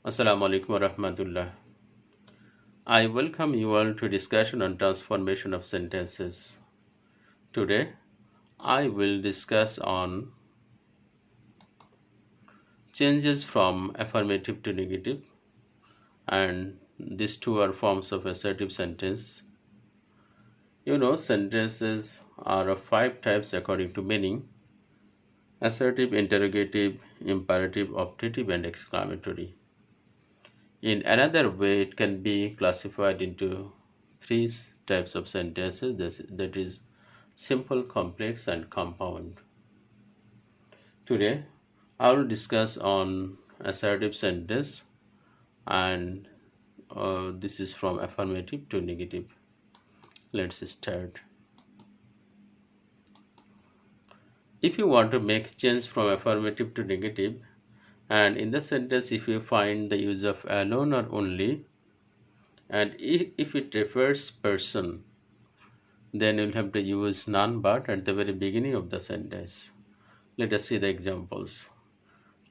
Assalamu alaikum wa rahmatullah. I welcome you all to discussion on transformation of sentences. Today, I will discuss on changes from affirmative to negative, and these two are forms of assertive sentence. Sentences are of five types according to meaning: assertive, interrogative, imperative, optative, and exclamatory. In another way, it can be classified into three types of sentences, that is simple, complex, and compound. Today, I will discuss on assertive sentence, and this is from affirmative to negative. Let's start. If you want to make change from affirmative to negative, and in the sentence if you find the use of alone or only, and if it refers person, then you'll have to use none but at the very beginning of the sentence. Let us see the examples.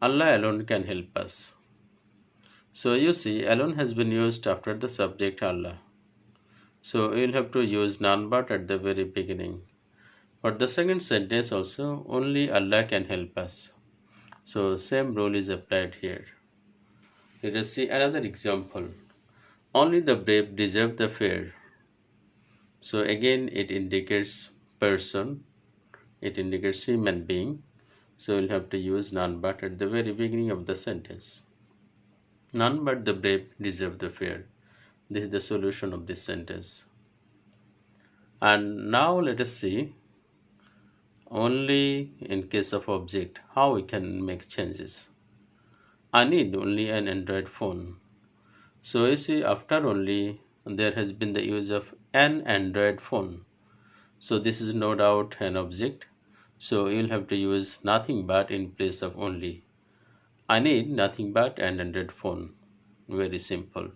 Allah alone can help us. So you see, alone has been used after the subject Allah. So you'll have to use none but at the very beginning. For the second sentence also, only Allah can help us. So same rule is applied here. Let us see another example. Only the brave deserve the fair. So again it indicates person, it indicates human being. So we'll have to use none but at the very beginning of the sentence. None but the brave deserve the fair. This is the solution of this sentence. And now let us see only in case of object how we can make changes. I need only an Android phone. So you see, after only there has been the use of an Android phone. So this is no doubt an object. So you'll have to use nothing but in place of only. I need nothing but an Android phone. Very simple.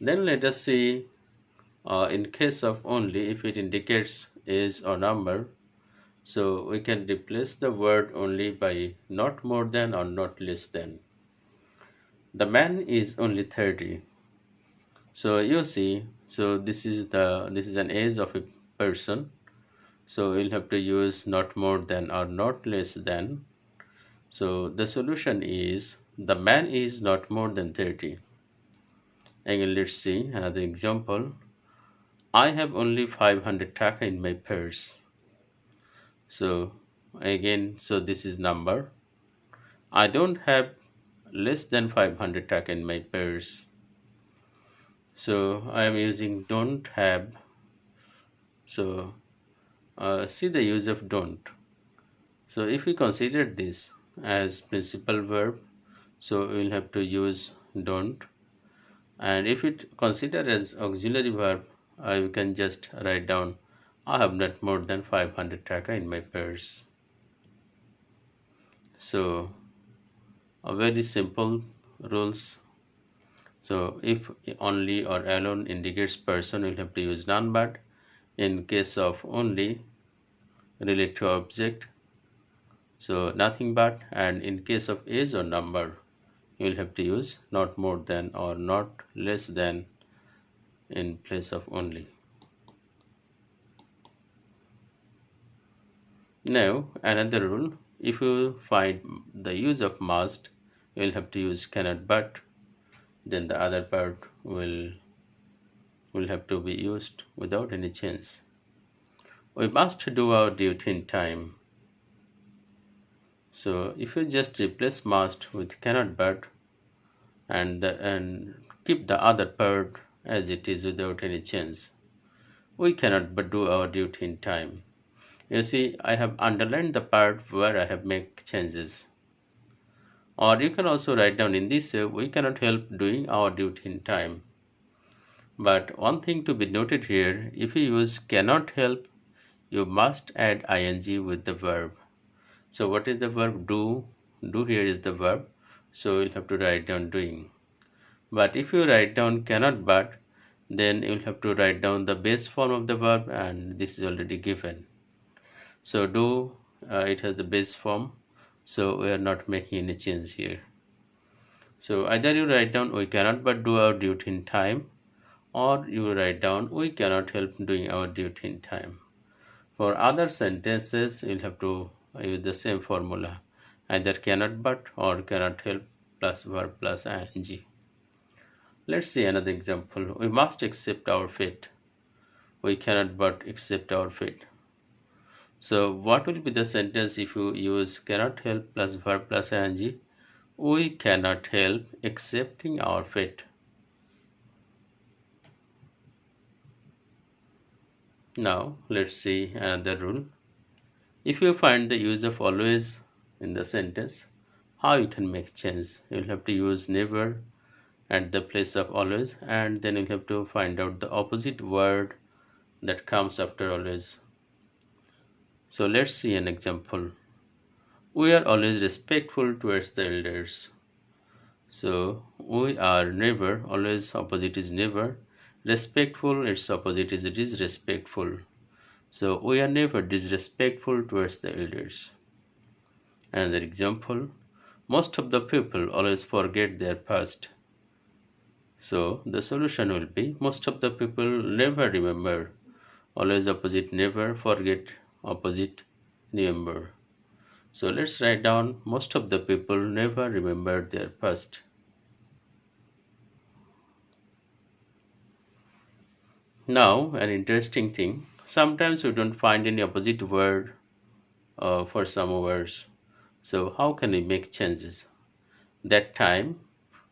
Then let us see in case of only if it indicates age or number. So we can replace the word only by not more than or not less than. The man is only 30. So you see, so this is an age of a person. So we'll have to use not more than or not less than. So the solution is the man is not more than 30. Again, let's see another example. I have only 500 taka in my purse. So again, so this is number. I don't have less than 500 taka in my purse. So I am using don't have. So see the use of don't. So if we consider this as principal verb, so we will have to use don't. And if it consider as auxiliary verb, I can just write down I have not more than 500 taka in my purse. So a very simple rules. So if only or alone indicates person, we'll have to use none but. In case of only, relate to object, so nothing but. And in case of age or number, you will have to use not more than or not less than in place of only. Now another rule, if you find the use of must, you will have to use cannot but, then the other part will have to be used without any change. We must do our duty in time. So if you just replace must with cannot but and keep the other part as it is without any change, we cannot but do our duty in time. You see, I have underlined the part where I have made changes. Or you can also write down in this way, we cannot help doing our duty in time. But one thing to be noted here, if you use cannot help, you must add ing with the verb. So what is the verb? Do. Do here is the verb. So you'll have to write down doing. But if you write down cannot but, then you'll have to write down the base form of the verb, and this is already given. So do, it has the base form. So we are not making any change here. So either you write down we cannot but do our duty in time, or you write down we cannot help doing our duty in time. For other sentences, you'll have to use the same formula, either cannot but or cannot help plus verb plus ing. Let's see another example. We must accept our fate. We cannot but accept our fate. So what will be the sentence if you use cannot help plus verb plus ing? We cannot help accepting our fate. Now let's see another rule. If you find the use of always in the sentence, how you can make change? You'll have to use never at the place of always, and then you'll have to find out the opposite word that comes after always. So let's see an example. We are always respectful towards the elders. So we are never, always opposite is never. Respectful, its opposite is disrespectful. So we are never disrespectful towards the elders. Another example, most of the people always forget their past. So the solution will be most of the people never remember. Always opposite never, forget opposite remember. So let's write down most of the people never remember their past. Now an interesting thing. Sometimes we don't find any opposite word for some words. So how can we make changes? That time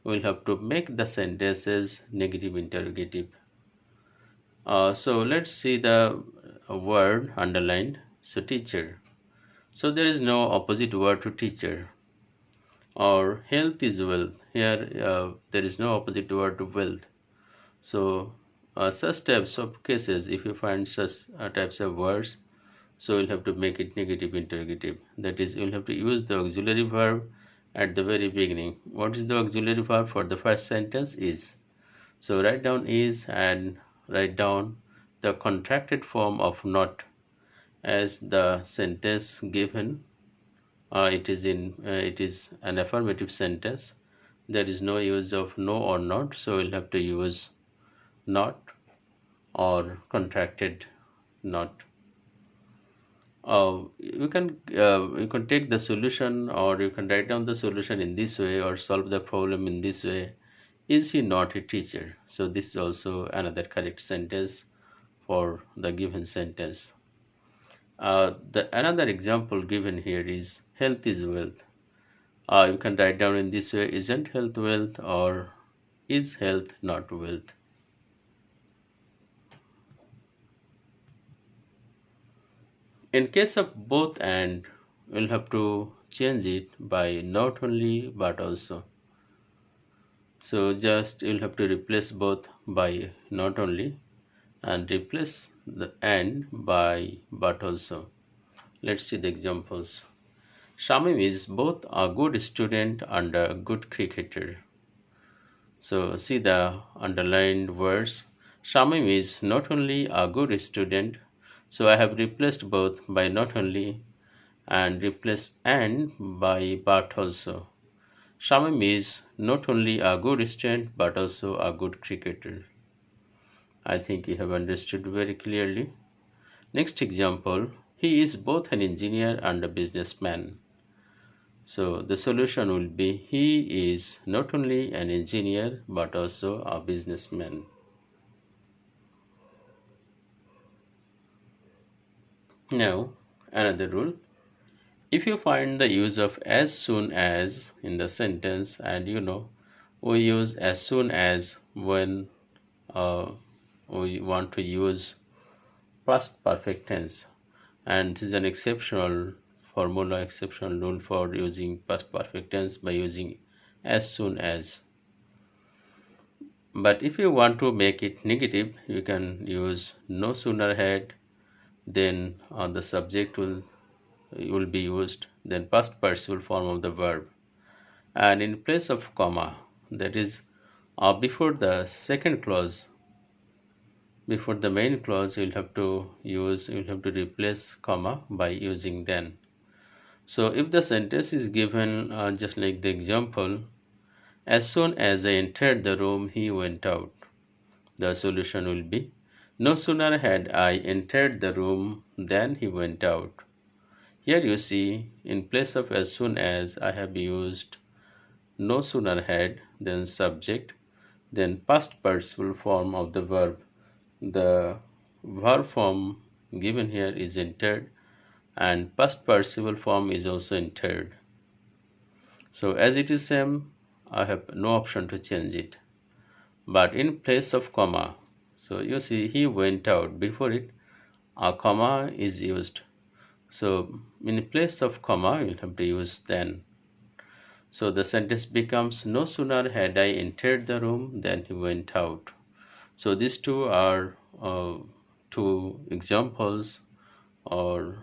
we'll have to make the sentences negative interrogative. So let's see the word underlined. So teacher. So there is no opposite word to teacher. Or health is wealth. Here there is no opposite word to wealth. So such types of cases, if you find such types of words, so you'll have to make it negative interrogative. That is, you'll have to use the auxiliary verb at the very beginning. What is the auxiliary verb for the first sentence? Is. So write down is and write down the contracted form of not as the sentence given. It is an affirmative sentence. There is no use of no or not, so we'll have to use not or contracted not. You can take the solution, or you can write down the solution in this way, or solve the problem in this way. Is he not a teacher? So this is also another correct sentence for the given sentence. The another example given here is health is wealth. You can write down in this way, isn't health wealth, or is health not wealth? In case of both and, we'll have to change it by not only but also. So just you'll have to replace both by not only and replace the and by but also. Let's see the examples. Shamim is both a good student and a good cricketer. So see the underlined words. Shamim is not only a good student, so I have replaced both by not only and replace and by but also. Shamim is not only a good student but also a good cricketer. I think you have understood very clearly. Next example, he is both an engineer and a businessman. So the solution will be he is not only an engineer but also a businessman. Now, another rule. If you find the use of as soon as in the sentence, and we use as soon as when uh, we want to use past perfect tense, and this is an exceptional formula, exceptional rule for using past perfect tense by using as soon as. But if you want to make it negative, you can use no sooner had, then the subject will be used, then past participle form of the verb, and in place of comma, that is before the second clause, before the main clause, you'll have to replace comma by using then. So if the sentence is given just like the example, As soon as I entered the room, he went out. The solution will be no sooner had I entered the room than he went out. Here you see, in place of as soon as, I have used no sooner had, then subject, then past participle form of the verb. The verb form given here is entered, and past participle form is also entered. So as it is same, I have no option to change it. But in place of comma, so you see he went out, before it a comma is used. So in place of comma you'll have to use then. So the sentence becomes no sooner had I entered the room than he went out. So these two are two examples or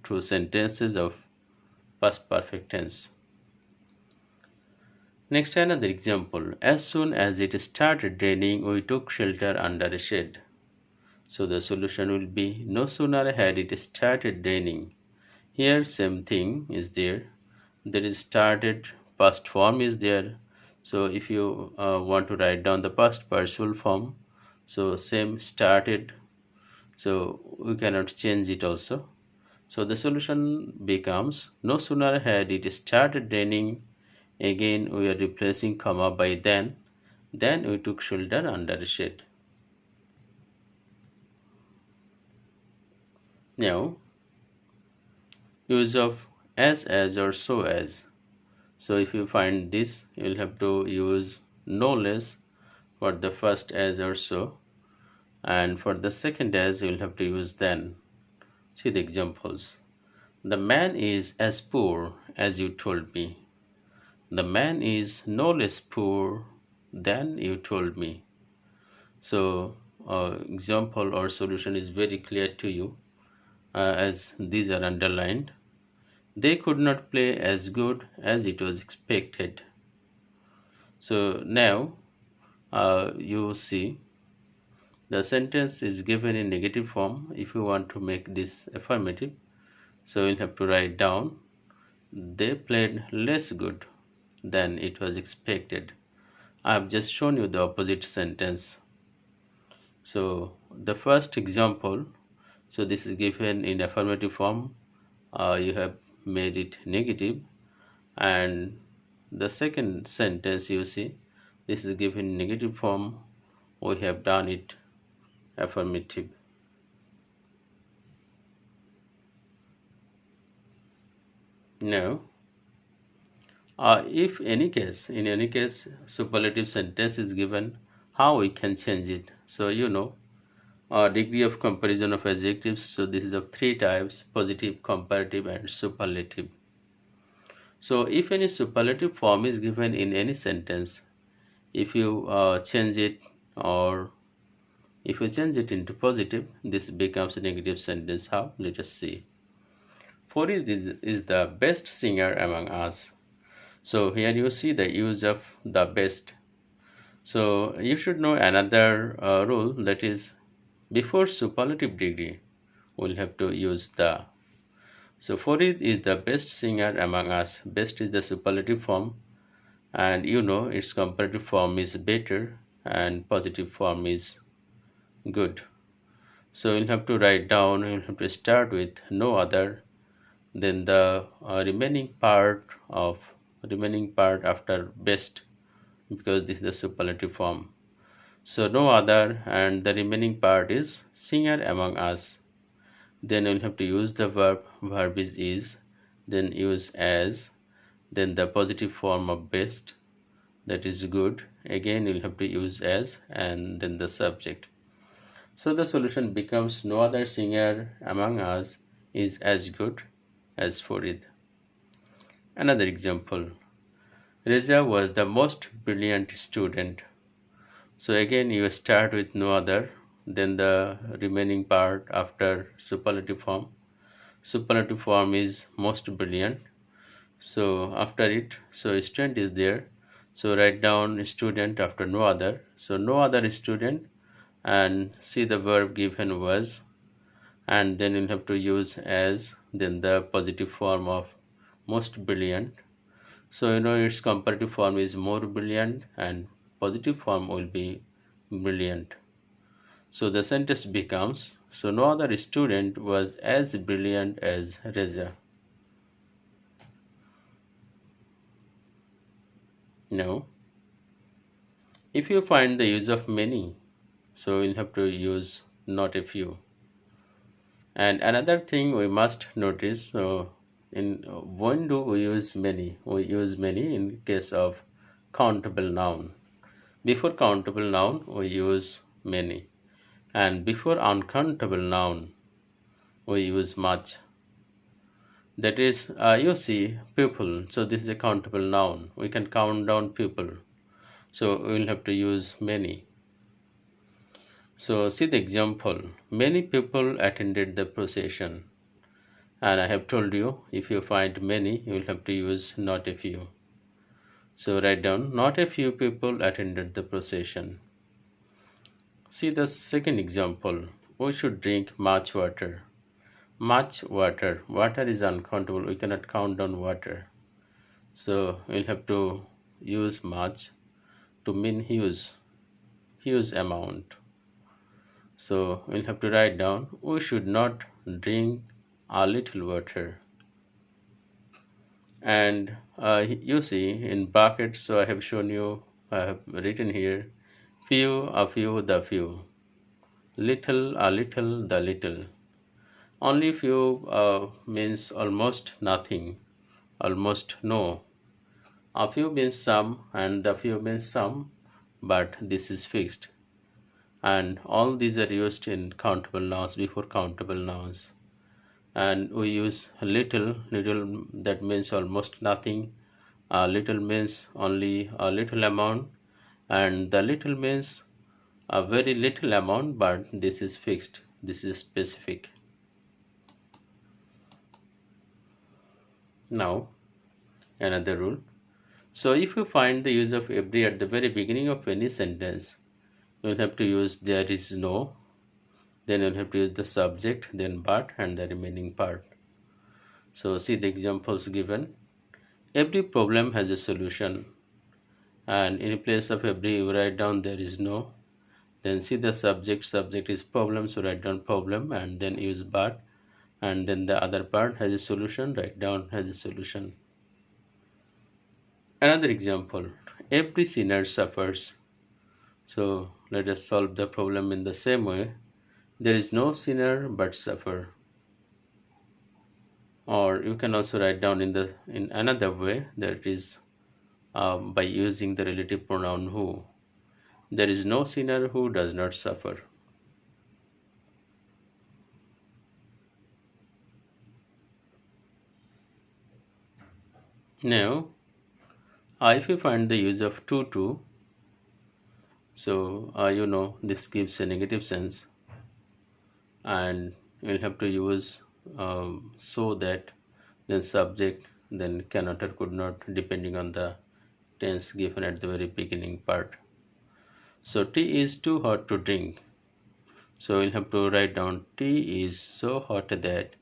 two sentences of past perfect tense. Next, another example. As soon as it started raining, we took shelter under a shade. So the solution will be no sooner had it started raining. Here, same thing is there. There is started, past form is there. So if you want to write down the past participle form, so same started. So we cannot change it also. So the solution becomes no sooner had it started raining. Again, we are replacing comma by then we took shelter under a shade. Now, use of as or so as. So if you find this, you will have to use no less for the first as or so, and for the second as you will have to use then. See the examples. The man is as poor as you told me. The man is no less poor than you told me. So example or solution is very clear to you, as these are underlined. They could not play as good as it was expected. So now you see the sentence is given in negative form. If you want to make this affirmative, so you'll have to write down they played less good than it was expected. I have just shown you the opposite sentence. So the first example, so this is given in affirmative form, you have made it negative, and the second sentence you see this is given in negative form, we have done it affirmative. Now if in any case superlative sentence is given, how we can change it? So degree of comparison of adjectives. So this is of three types: positive, comparative, and superlative. So if any superlative form is given in any sentence, if you change it, or if you change it into positive, this becomes a negative sentence. How? Let us see. Farid is the best singer among us. So here you see the use of the best. So you should know another rule, that is before superlative degree we'll have to use the. So Farid is the best singer among us. Best is the superlative form, and its comparative form is better and positive form is good. So you'll have to write down, you'll have to start with no other, then the remaining part after best, because this is the superlative form. So no other, and the remaining part is singer among us. Then you'll have to use the verb is, then use as, then the positive form of best, that is good. Again you'll have to use as, and then the subject. So the solution becomes no other singer among us is as good as Farid. Another example. Reza was the most brilliant student. So again you start with no other, then the remaining part after superlative form. Superlative form is most brilliant. So after it, so student is there. So write down student after no other. So no other student, and see the verb given was, and then you'll have to use as, then the positive form of most brilliant. So its comparative form is more brilliant and positive form will be brilliant. So the sentence becomes, so no other student was as brilliant as Reza. Now, if you find the use of many, so you'll have to use not a few. And another thing we must notice, so in when do we use many? We use many in case of countable noun. Before countable noun, we use many. And before uncountable noun, we use much. That is, you see, people. So this is a countable noun. We can count down people. So we'll have to use many. So see the example. Many people attended the procession. And I have told you, if you find many, you will have to use not a few. So write down, not a few people attended the procession. See the second example. We should drink much water. Much water. Water is uncountable. We cannot count down water. So we'll have to use much to mean huge amount. So we'll have to write down, we should not drink a little water. And you see in brackets, so I have shown you, I have written here, few, a few, the few, little, a little, the little. Only few means almost nothing, almost no. A few means some, and the few means some, but this is fixed. And all these are used in countable nouns before countable nouns. And we use little that means almost nothing, little means only a little amount, and the little means a very little amount, but this is fixed, this is specific. Now another rule, so if you find the use of every at the very beginning of any sentence, you will have to use there is no, then you'll have to use the subject, then but, and the remaining part. So see the examples given. Every problem has a solution, and in place of every you write down there is no. Then see the subject is problem, so write down problem and then use but, and then the other part has a solution, write down has a solution. Another example, every sinner suffers. So let us solve the problem in the same way. There is no sinner but suffer. Or you can also write down in another way, that is by using the relative pronoun who. There is no sinner who does not suffer. Now, if you find the use of to, so this gives a negative sense, and you'll have to use so that, then subject, then cannot or could not, depending on the tense given at the very beginning part. So tea is too hot to drink. So you'll have to write down, tea is so hot that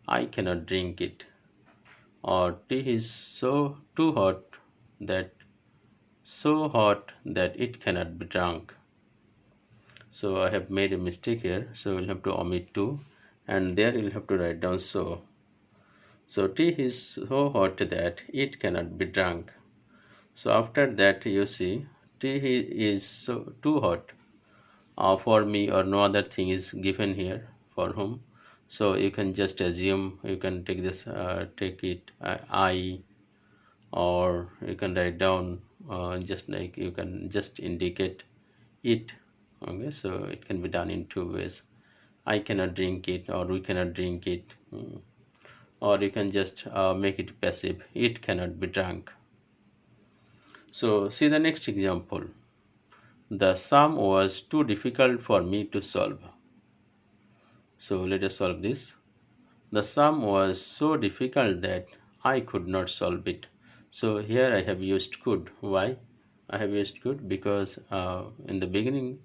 I cannot drink it. Or tea is too hot that it cannot be drunk. So I have made a mistake here, so we'll have to omit to, and there you'll have to write down so. So tea is so hot that it cannot be drunk. So after that, you see, tea is so too hot for me, or no other thing is given here for whom. So you can just assume, you can take this, take it I, or you can write down just like you can just indicate it. Okay, so it can be done in two ways. I cannot drink it, or we cannot drink it. Or you can just make it passive, it cannot be drunk. So see the next example. The sum was too difficult for me to solve. So let us solve this. The sum was so difficult that I could not solve it. So here I have used could. Why? I have used could because in the beginning,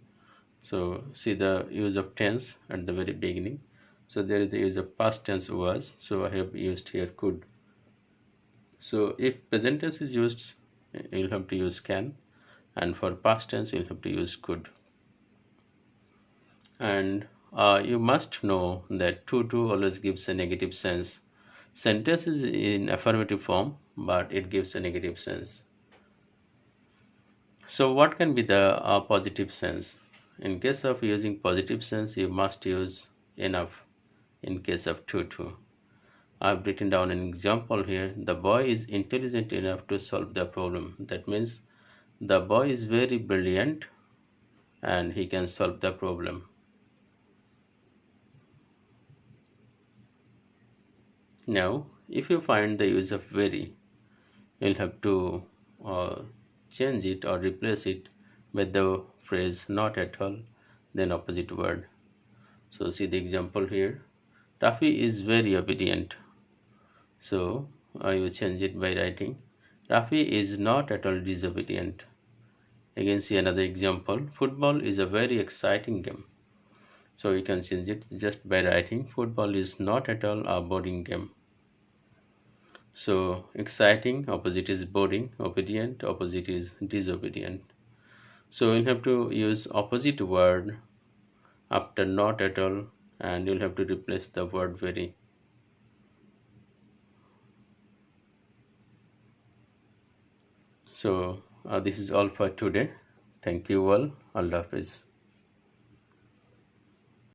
so see the use of tense at the very beginning. So there is the use of past tense was. So I have used here could. So if present tense is used, you'll have to use can, and for past tense you'll have to use could. And you must know that to always gives a negative sense. Sentence is in affirmative form, but it gives a negative sense. So what can be the positive sense? In case of using positive sense, you must use enough. In case of to, I've written down an example here. The boy is intelligent enough to solve the problem. That means the boy is very brilliant and he can solve the problem. Now, if you find the use of very, you'll have to uh, change it or replace it with the phrase not at all, then opposite word. So, see the example here. Taffy is very obedient. So, you change it by writing Rafi is not at all disobedient. Again, see another example. Football is a very exciting game. So you can change it just by writing football is not at all a boring game. So exciting, opposite is boring. Obedient, opposite is disobedient. So you'll have to use opposite word after not at all, and you'll have to replace the word very. So this is all for today. Thank you all. Allah Hafiz.